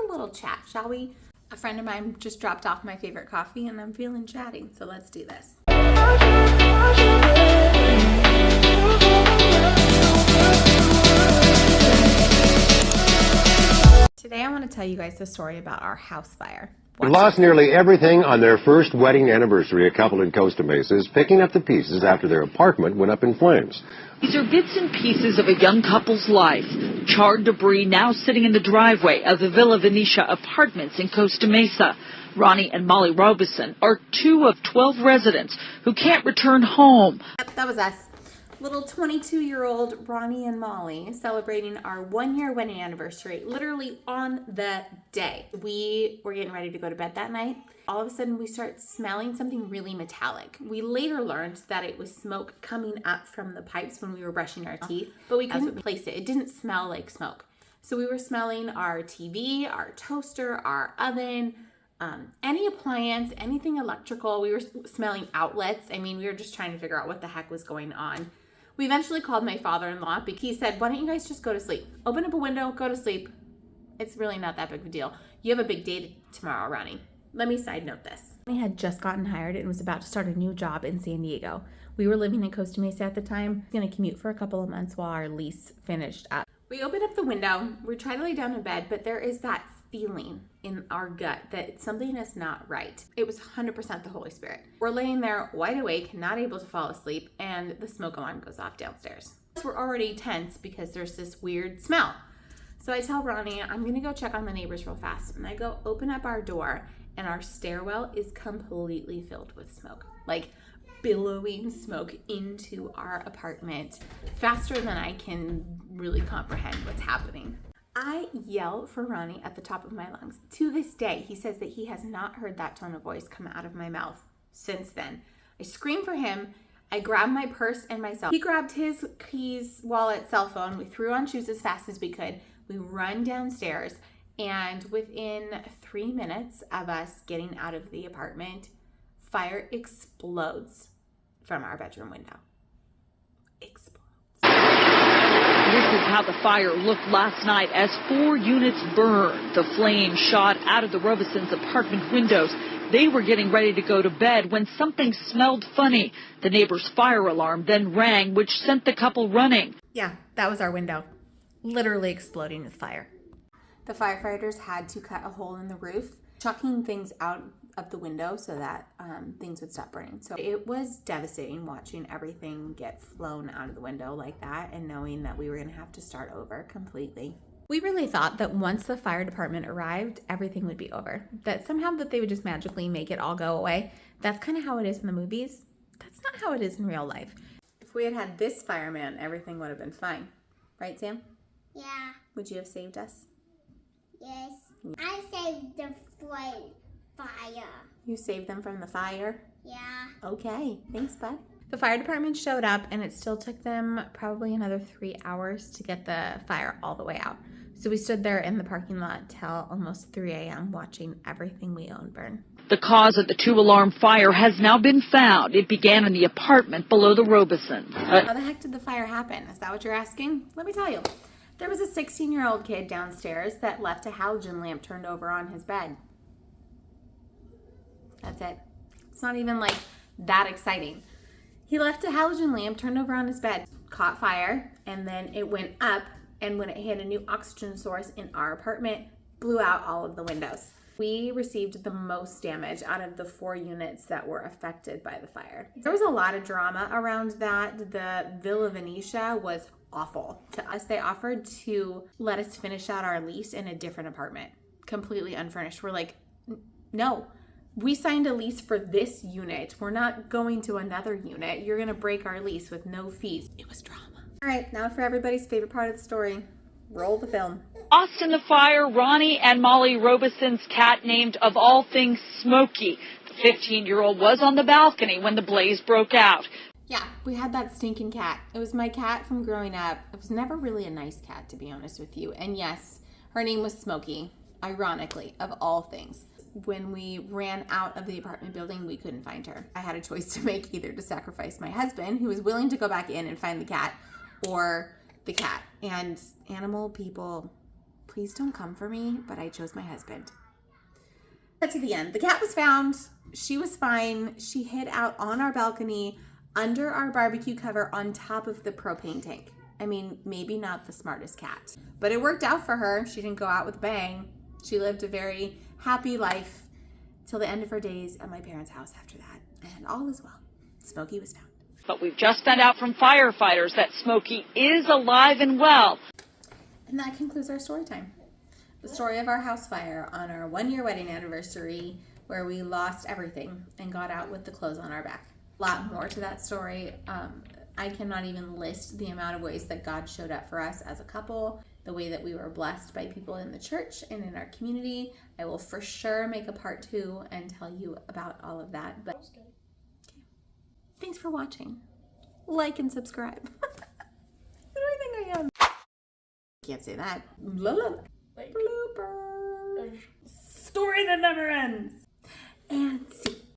a little chat, shall we? A friend of mine just dropped off my favorite coffee and I'm feeling chatty, so let's do this. Today I want to tell you guys the story about our house fire. Lost nearly everything on their first wedding anniversary. A couple in Costa Mesa is picking up the pieces after their apartment went up in flames. These are bits and pieces of a young couple's life. Charred debris now sitting in the driveway of the Villa Venetia apartments in Costa Mesa. Ronnie and Molly Robeson are 2 of 12 residents who can't return home. Yep, that was us. Little 22-year-old Ronnie and Molly celebrating our 1-year wedding anniversary, literally on the day. We were getting ready to go to bed that night. All of a sudden, we start smelling something really metallic. We later learned that it was smoke coming up from the pipes when we were brushing our teeth, but we couldn't replace it. It didn't smell like smoke. So we were smelling our TV, our toaster, our oven, any appliance, anything electrical. We were smelling outlets. I mean, we were just trying to figure out what the heck was going on. We eventually called my father-in-law because he said, why don't you guys just go to sleep? Open up a window, go to sleep. It's really not that big of a deal. You have a big day tomorrow, Ronnie. Let me side note this. I had just gotten hired and was about to start a new job in San Diego. We were living in Costa Mesa at the time. Going to commute for a couple of months while our lease finished up. We opened up the window. We tried to lay down in bed, but there is that feeling in our gut that something is not right. It was 100% the Holy Spirit. We're laying there wide awake, not able to fall asleep, and the smoke alarm goes off downstairs. We're already tense because there's this weird smell. So I tell Ronnie, I'm gonna go check on the neighbors real fast. And I go open up our door, and our stairwell is completely filled with smoke. Like billowing smoke into our apartment faster than I can really comprehend what's happening. I yell for Ronnie at the top of my lungs. To this day, he says that he has not heard that tone of voice come out of my mouth since then. I scream for him. I grab my purse and myself. He grabbed his keys, wallet, cell phone. We threw on shoes as fast as we could. We run downstairs, and within 3 minutes of us getting out of the apartment, fire explodes from our bedroom window. Explodes. This is how the fire looked last night as 4 units burned. The flames shot out of the Robesons' apartment windows. They were getting ready to go to bed when something smelled funny. The neighbor's fire alarm then rang, which sent the couple running. Yeah, that was our window. Literally exploding with fire. The firefighters had to cut a hole in the roof, chucking things out of the window so that things would stop burning. So it was devastating watching everything get flown out of the window like that and knowing that we were going to have to start over completely. We really thought that once the fire department arrived, everything would be over. That somehow that they would just magically make it all go away. That's kind of how it is in the movies. That's not how it is in real life. If we had had this fireman, everything would have been fine. Right, Sam? Yeah. Would you have saved us? Yes. I saved the fire. You saved them from the fire? Yeah. Okay. Thanks, bud. The fire department showed up, and it still took them probably another 3 hours to get the fire all the way out. So we stood there in the parking lot till almost 3 a.m. watching everything we own burn. The cause of the 2-alarm fire has now been found. It began in the apartment below the Robesons. How the heck did the fire happen? Is that what you're asking? Let me tell you. There was a 16-year-old kid downstairs that left a halogen lamp turned over on his bed. That's it. It's not even like that exciting. He left a halogen lamp turned over on his bed, caught fire, and then it went up, and when it hit a new oxygen source in our apartment, blew out all of the windows. We received the most damage out of the 4 units that were affected by the fire. There was a lot of drama around that. The Villa Venetia was awful. To us, they offered to let us finish out our lease in a different apartment, completely unfurnished. We're like, no. We signed a lease for this unit. We're not going to another unit. You're going to break our lease with no fees. It was drama. All right, now for everybody's favorite part of the story. Roll the film. Lost in the fire, Ronnie and Molly Robeson's cat named, of all things, Smokey. The 15-year-old was on the balcony when the blaze broke out. Yeah, we had that stinking cat. It was my cat from growing up. It was never really a nice cat, to be honest with you. And yes, her name was Smokey, ironically, of all things. When we ran out of the apartment building, we couldn't find her. I had a choice to make, either to sacrifice my husband, who was willing to go back in and find the cat, or the cat. And animal people, Please don't come for me, but I chose my husband. But to the end, the cat was found. She was fine. She hid out on our balcony under our barbecue cover on top of the propane tank. I mean, maybe not the smartest cat, but it worked out for her. She didn't go out with a bang. She lived a very happy life till the end of her days at my parents' house after that. And all is well. Smokey was found. But we've just found out from firefighters that Smokey is alive and well. And that concludes our story time. The story of our house fire on our 1-year wedding anniversary, where we lost everything and got out with the clothes on our back. A lot more to that story. I cannot even list the amount of ways that God showed up for us as a couple, the way that we were blessed by people in the church and in our community. I will for sure make a part 2 and tell you about all of that. But okay. Thanks for watching. Like and subscribe. Who do I think I am? Can't say that. Blooper. Story that never ends.